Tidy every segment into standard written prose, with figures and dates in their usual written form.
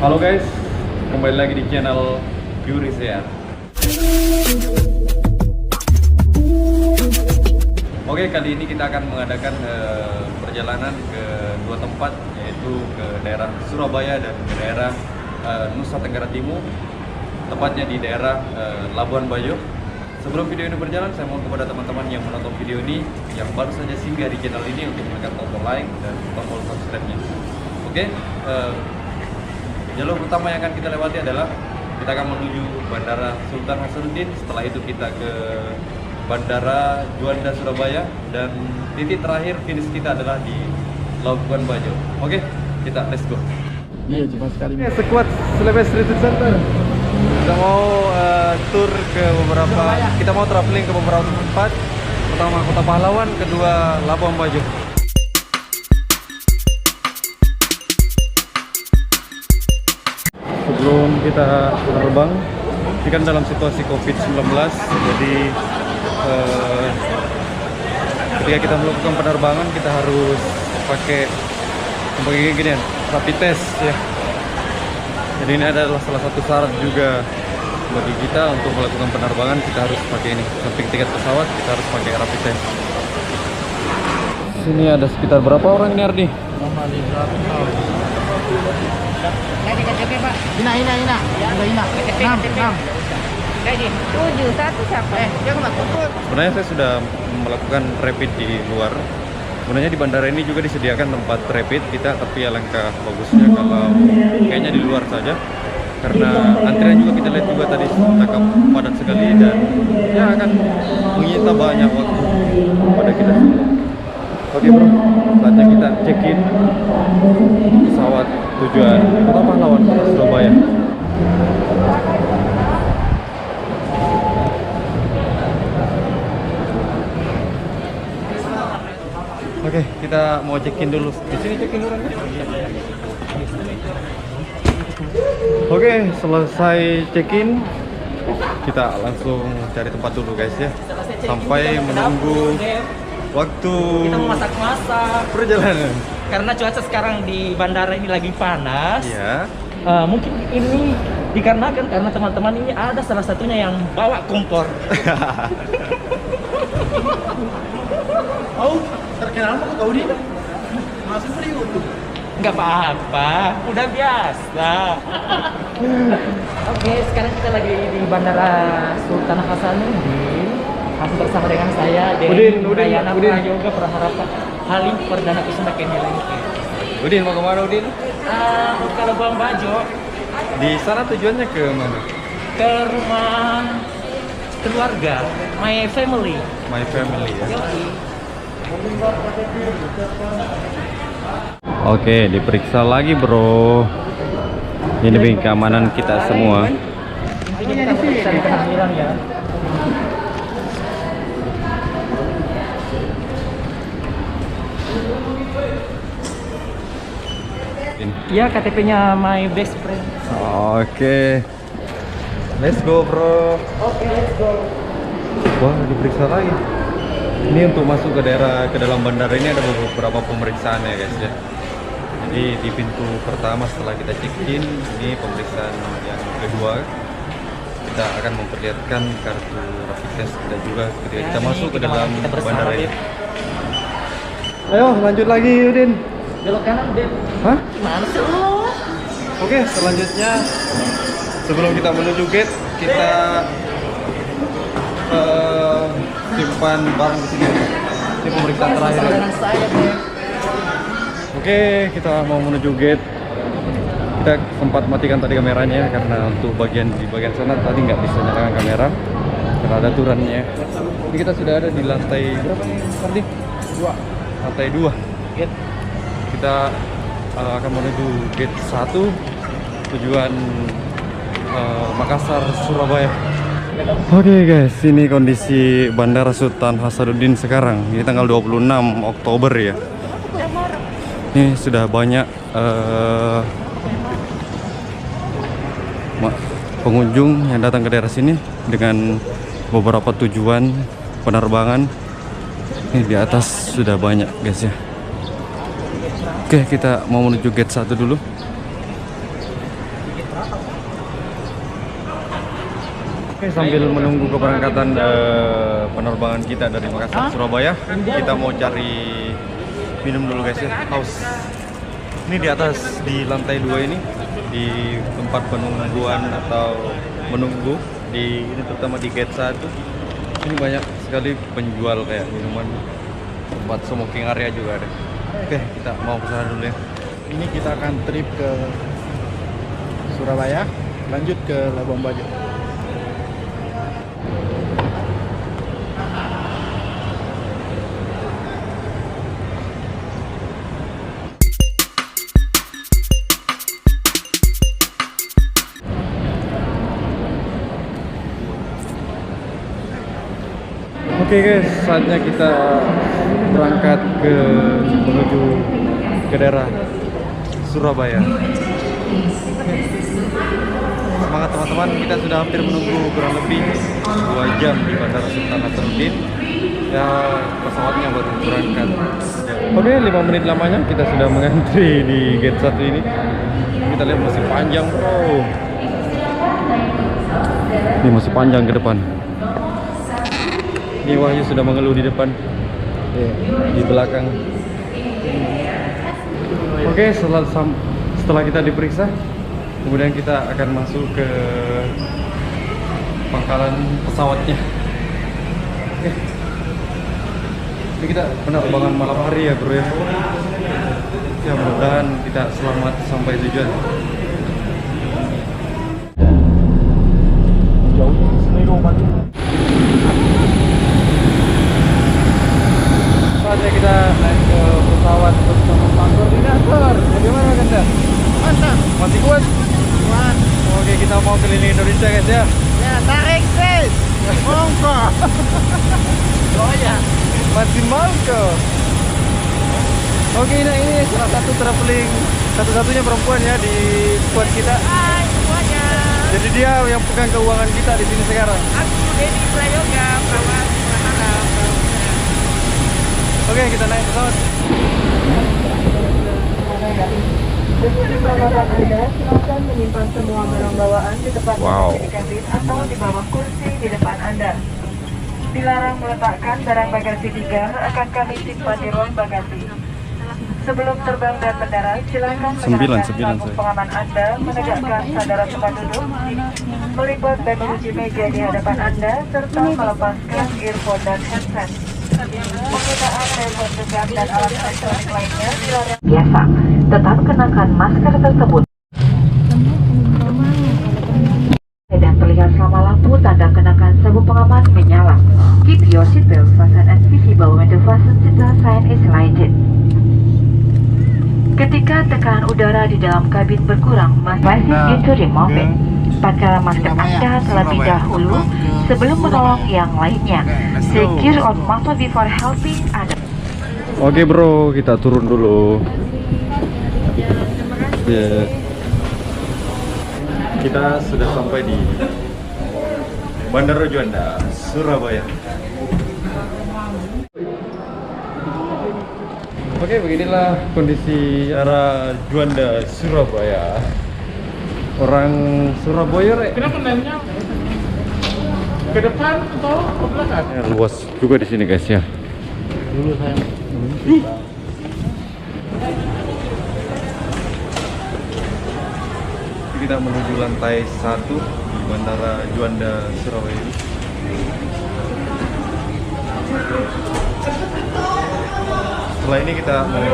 Halo guys, kembali lagi di channel Yuris ya. Oke, kali ini kita akan mengadakan perjalanan ke dua tempat, yaitu ke daerah Surabaya dan ke daerah Nusa Tenggara Timur, tepatnya di daerah Labuan Bajo. Sebelum video ini berjalan, saya mohon kepada teman-teman yang menonton video ini yang baru saja singgah di channel ini untuk menekan tombol like dan tombol subscribe-nya. Oke, jalur utama yang akan kita lewati adalah kita akan menuju Bandara Sultan Hasanuddin. Setelah itu kita ke Bandara Juanda Surabaya, dan titik terakhir finish kita adalah di Labuan Bajo. Oke, kita let's go. Iya, cuma sekali. Sekuat Celebes Retreat Center. Kita mau tour ke beberapa, kita mau traveling ke beberapa tempat. Pertama Kota Pahlawan, kedua Labuan Bajo. Sebelum kita terbang, ini kan dalam situasi COVID-19, jadi ketika kita melakukan penerbangan kita harus pakai gini, rapid test ya. Jadi ini adalah salah satu syarat juga bagi kita untuk melakukan penerbangan, kita harus pakai ini. Samping tiket pesawat, kita harus pakai rapid test. Sini ada sekitar berapa orang ini, Ardi? Ina. Ada Ina. 6. Tujuh satu siapa? Sebenarnya saya sudah melakukan rapid di luar. Sebenarnya di bandara ini juga disediakan tempat rapid kita, tapi alangkah bagusnya kalau kayaknya di luar saja, karena antrian juga kita lihat juga tadi cakap padat sekali dan ya akan menyita banyak waktu pada kita semua. Oke bro, saatnya kita check-in pesawat tujuan Kota Pahlawan, Kota Surabaya. Oke, kita mau check-in dulu. Di sini check-in dulu. Oke, selesai check-in, kita langsung cari tempat dulu guys ya. Sampai menunggu waktu kita masak-masak perjalanan. karena cuaca sekarang di bandara ini lagi panas. Iya. Mungkin ini dikarenakan karena teman-teman ini ada salah satunya yang bawa kompor. Oh, terkenal mah kau dia. Masih free YouTube. Nggak apa-apa, udah biasa. Oke, sekarang kita lagi di Bandara Sultan Hasanuddin. Masih bersama dengan saya, Dewi Udayana Prayoga Praharapa Halim Perdana Kusuma Kenilengke. Udin, mau kemana Udin? Ke Labuan Bajo, Di sana tujuannya ke mana? ke rumah keluarga, my family. My family ya. Yoi. Oke, diperiksa lagi bro. Ini demi keamanan kita semua. Intinya kita periksa di kehamilan ya. Iya, KTP-nya my best friend. Oke, let's go bro. Oke, let's go. Wah, diperiksa lagi. Ini untuk masuk ke daerah, ke dalam bandara ini ada beberapa pemeriksaan ya guys ya. Jadi di pintu pertama setelah kita check-in, ini pemeriksaan yang kedua. Kita akan memperlihatkan kartu rapid test kita juga ketika kita masuk ke dalam bandara ini. Ayo lanjut lagi Udin. Belok kanan, Dep. Hah? Mana sih lo? Oke, selanjutnya sebelum kita menuju gate, kita simpan barang di sini. Ini pemeriksaan terakhir. Dengan saya, Dep. Oke, kita mau menuju gate. Kita sempat matikan tadi kameranya karena untuk di bagian sana tadi nggak bisa nyalakan kamera karena ada aturannya. Ini kita sudah ada di lantai berapa nih, Ardi? 2. Lantai 2. Gate. Kita akan menuju gate 1 tujuan Makassar, Surabaya. Oke guys, ini kondisi Bandara Sultan Hasanuddin sekarang. Ini tanggal 26 Oktober ya. Ini sudah banyak pengunjung yang datang ke daerah sini dengan beberapa tujuan penerbangan. Ini di atas sudah banyak guys ya. Oke, kita mau menuju gate 1 dulu. Oke, sambil menunggu keberangkatan penerbangan kita dari Makassar Surabaya, kita mau cari minum dulu guys ya, haus. Ini di atas, di lantai 2 ini, di tempat penungguan atau menunggu di ini, terutama di gate 1. Ini banyak sekali penjual kayak minuman, tempat smoking area juga ada. Oke, kita mau ke sana dulu ya. Ini kita akan trip ke Surabaya, lanjut ke Labuan Bajo. Oke guys, saatnya kita berangkat menuju ke daerah Surabaya. Semangat teman-teman, kita sudah hampir menunggu kurang lebih 2 jam di Bandara Sultan Hasanuddin. Ya, pesawatnya baru berangkat. Oke, 5 menit lamanya kita sudah mengantri di gate 1 ini. Kita lihat masih panjang bro. Ini masih panjang ke depan. Ini Wahyu sudah mengeluh di depan, di belakang. Oke, setelah kita diperiksa, kemudian kita akan masuk ke pangkalan pesawatnya. Oke. Ini kita penerbangan malam hari ya bro ya. Ya mudah-mudahan kita selamat sampai tujuan. Saatnya kita naik ke pesawat bersama Pak Koordinator. Bagaimana Kanda? Mantap. Masih kuat? Kuat. Oke, kita mau keliling Indonesia guys ya. Ya, tarik sis. Monggo. Oh ya. Masih mangko. Oke, nah ini salah satu traveling satu-satunya perempuan ya di squad kita. Hai semuanya. Jadi dia yang pegang keuangan kita di sini sekarang. Aku Denny Prayoga, perawat Mahara. Oke, kita naik pesawat. Pengemudi bawaan Anda silakan menyimpan semua barang bawaan di tempat di kabin atau di bawah kursi di depan Anda. Dilarang meletakkan barang bagasi tiga, akan kami simpan di ruang bagasi. Sebelum terbang dan mendarat, silakan mengenakan sabuk pengaman Anda, menegakkan sandaran tempat duduk, melipat dan mencuci meja di hadapan Anda, serta melepaskan earphone dan headset. Penggunaan telepon genggam dan alat elektronik lainnya dilarang. Biasa, tetap kenakan masker tersebut. Dan terlihat selama lampu tanda kenakan sabuk pengaman menyala. Keep your seatbelt fastened and visible when the fasten seatbelt sign is lighted. Ketika tekanan udara di dalam kabin berkurang, masih itu remove it. Pakailah masker Anda terlebih dahulu sebelum menolong yang lainnya. Secure on muzzle before helping others. Oke bro, kita turun dulu. Yeah. Kita sudah sampai di Bandara Juanda, Surabaya. Oke, beginilah kondisi arah Juanda, Surabaya. Orang Surabaya, Kenapa naiknya ke depan atau ke belakang? ya, luas juga di sini guys ya. Dulu saya. Kita menuju lantai 1 di Bandara Juanda, Surabaya ini. Setelah ini kita mau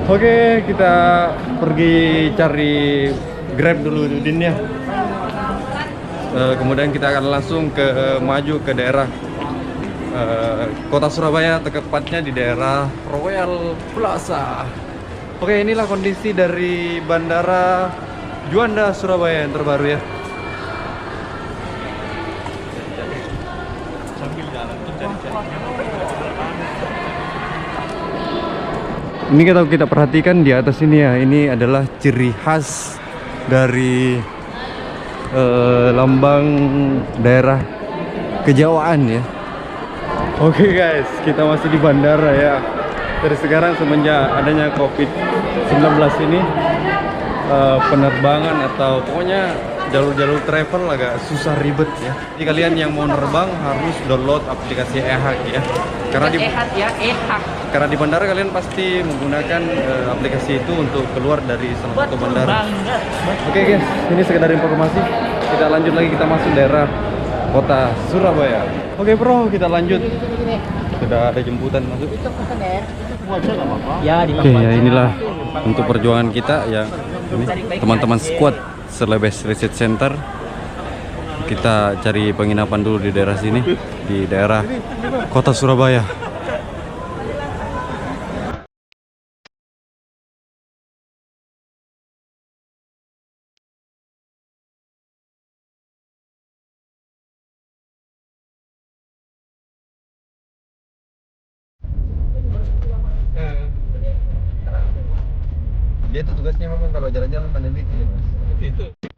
Oke, kita pergi cari Grab dulu Din ya. Kemudian kita akan langsung maju ke daerah kota Surabaya, tepatnya di daerah Royal Plaza. Oke, inilah kondisi dari Bandara Juanda Surabaya yang terbaru ya. Ini kita perhatikan di atas ini ya, ini adalah ciri khas dari lambang daerah kejawaan ya. Oke guys, kita masih di bandara ya. Dari sekarang semenjak adanya COVID-19 ini penerbangan atau pokoknya jalur-jalur travel agak susah ribet ya. Jadi kalian yang mau nerbang harus download aplikasi EHAG ya. Karena karena di bandara kalian pasti menggunakan aplikasi itu untuk keluar dari salah satu bandara. Oke guys, ini sekedar informasi. Kita lanjut lagi, kita masuk daerah kota Surabaya. Oke bro, kita lanjut. Sudah ada jemputan masuk. Ya, di Oke ya, inilah untuk perjuangan kita ya. Ini teman-teman squad Celebes Research Center. Kita cari penginapan dulu di daerah sini, di daerah kota Surabaya. Dia itu tugasnya memang kalau jalan-jalan pandemi gitu, Mas.